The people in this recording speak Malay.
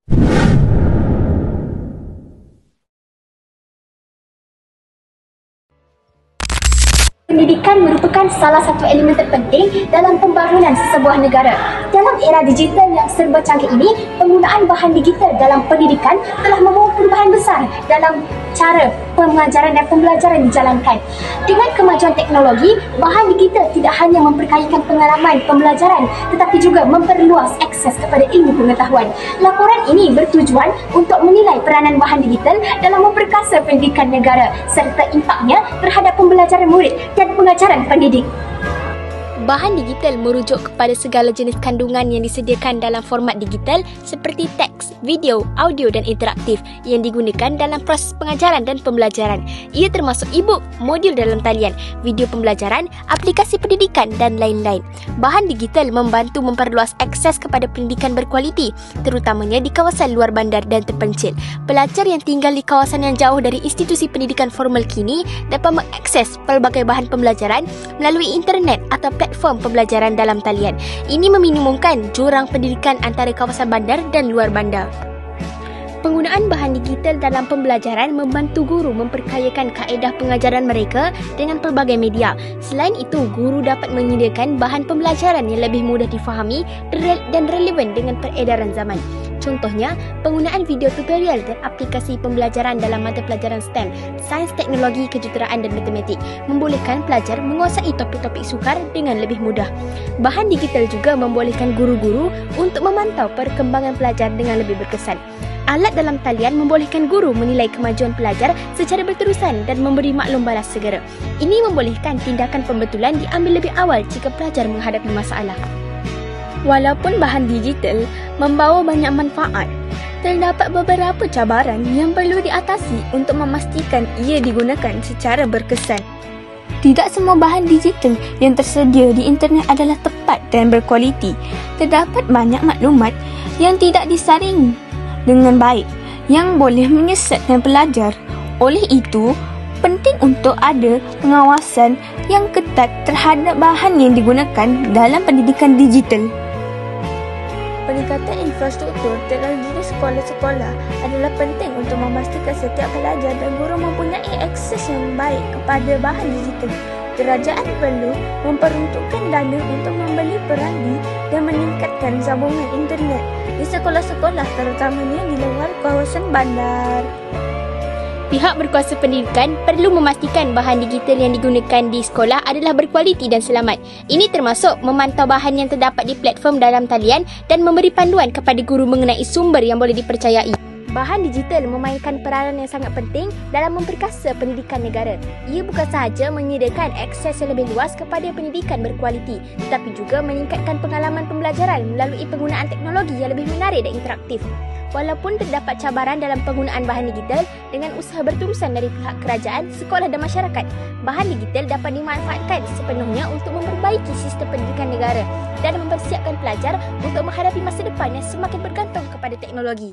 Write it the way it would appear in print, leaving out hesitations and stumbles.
Pendidikan merupakan salah satu elemen terpenting dalam pembangunan sesebuah negara. Dalam era digital yang serba canggih ini, penggunaan bahan digital dalam pendidikan telah membawa perubahan besar dalam cara pengajaran dan pembelajaran dijalankan. Dengan kemajuan teknologi, bahan digital tidak hanya memperkayakan pengalaman pembelajaran tetapi juga memperluas akses kepada ilmu pengetahuan. Laporan ini bertujuan untuk menilai peranan bahan digital dalam memperkasa pendidikan negara serta impaknya terhadap pembelajaran murid dan pengajaran pendidik. Bahan digital merujuk kepada segala jenis kandungan yang disediakan dalam format digital seperti teks, video, audio dan interaktif yang digunakan dalam proses pengajaran dan pembelajaran. Ia termasuk e-book, modul dalam talian, video pembelajaran, aplikasi pendidikan dan lain-lain. Bahan digital membantu memperluas akses kepada pendidikan berkualiti, terutamanya di kawasan luar bandar dan terpencil. Pelajar yang tinggal di kawasan yang jauh dari institusi pendidikan formal kini dapat mengakses pelbagai bahan pembelajaran melalui internet atau platform pembelajaran dalam talian. Ini meminimumkan jurang pendidikan antara kawasan bandar dan luar bandar. Penggunaan bahan digital dalam pembelajaran membantu guru memperkayakan kaedah pengajaran mereka dengan pelbagai media. Selain itu, guru dapat menyediakan bahan pembelajaran yang lebih mudah difahami dan relevan dengan peredaran zaman. Contohnya, penggunaan video tutorial dan aplikasi pembelajaran dalam mata pelajaran STEM, Sains, Teknologi, Kejuruteraan dan Matematik, membolehkan pelajar menguasai topik-topik sukar dengan lebih mudah. Bahan digital juga membolehkan guru-guru untuk memantau perkembangan pelajar dengan lebih berkesan. Alat dalam talian membolehkan guru menilai kemajuan pelajar secara berterusan dan memberi maklum balas segera. Ini membolehkan tindakan pembetulan diambil lebih awal jika pelajar menghadapi masalah. Walaupun bahan digital membawa banyak manfaat, terdapat beberapa cabaran yang perlu diatasi untuk memastikan ia digunakan secara berkesan. Tidak semua bahan digital yang tersedia di internet adalah tepat dan berkualiti. Terdapat banyak maklumat yang tidak disaring dengan baik yang boleh menyesatkan pelajar. Oleh itu, penting untuk ada pengawasan yang ketat terhadap bahan yang digunakan dalam pendidikan digital. Peningkatan infrastruktur teknologi di sekolah-sekolah adalah penting untuk memastikan setiap pelajar dan guru mempunyai akses yang baik kepada bahan digital. Kerajaan perlu memperuntukkan dana untuk membeli peranti dan meningkatkan sambungan internet di sekolah-sekolah, terutamanya di luar kawasan bandar. Pihak berkuasa pendidikan perlu memastikan bahan digital yang digunakan di sekolah adalah berkualiti dan selamat. Ini termasuk memantau bahan yang terdapat di platform dalam talian dan memberi panduan kepada guru mengenai sumber yang boleh dipercayai. Bahan digital memainkan peranan yang sangat penting dalam memperkasa pendidikan negara. Ia bukan sahaja menyediakan akses yang lebih luas kepada pendidikan berkualiti, tetapi juga meningkatkan pengalaman pembelajaran melalui penggunaan teknologi yang lebih menarik dan interaktif. Walaupun terdapat cabaran dalam penggunaan bahan digital, dengan usaha berterusan dari pihak kerajaan, sekolah dan masyarakat, bahan digital dapat dimanfaatkan sepenuhnya untuk memperbaiki sistem pendidikan negara dan mempersiapkan pelajar untuk menghadapi masa depan yang semakin bergantung kepada teknologi.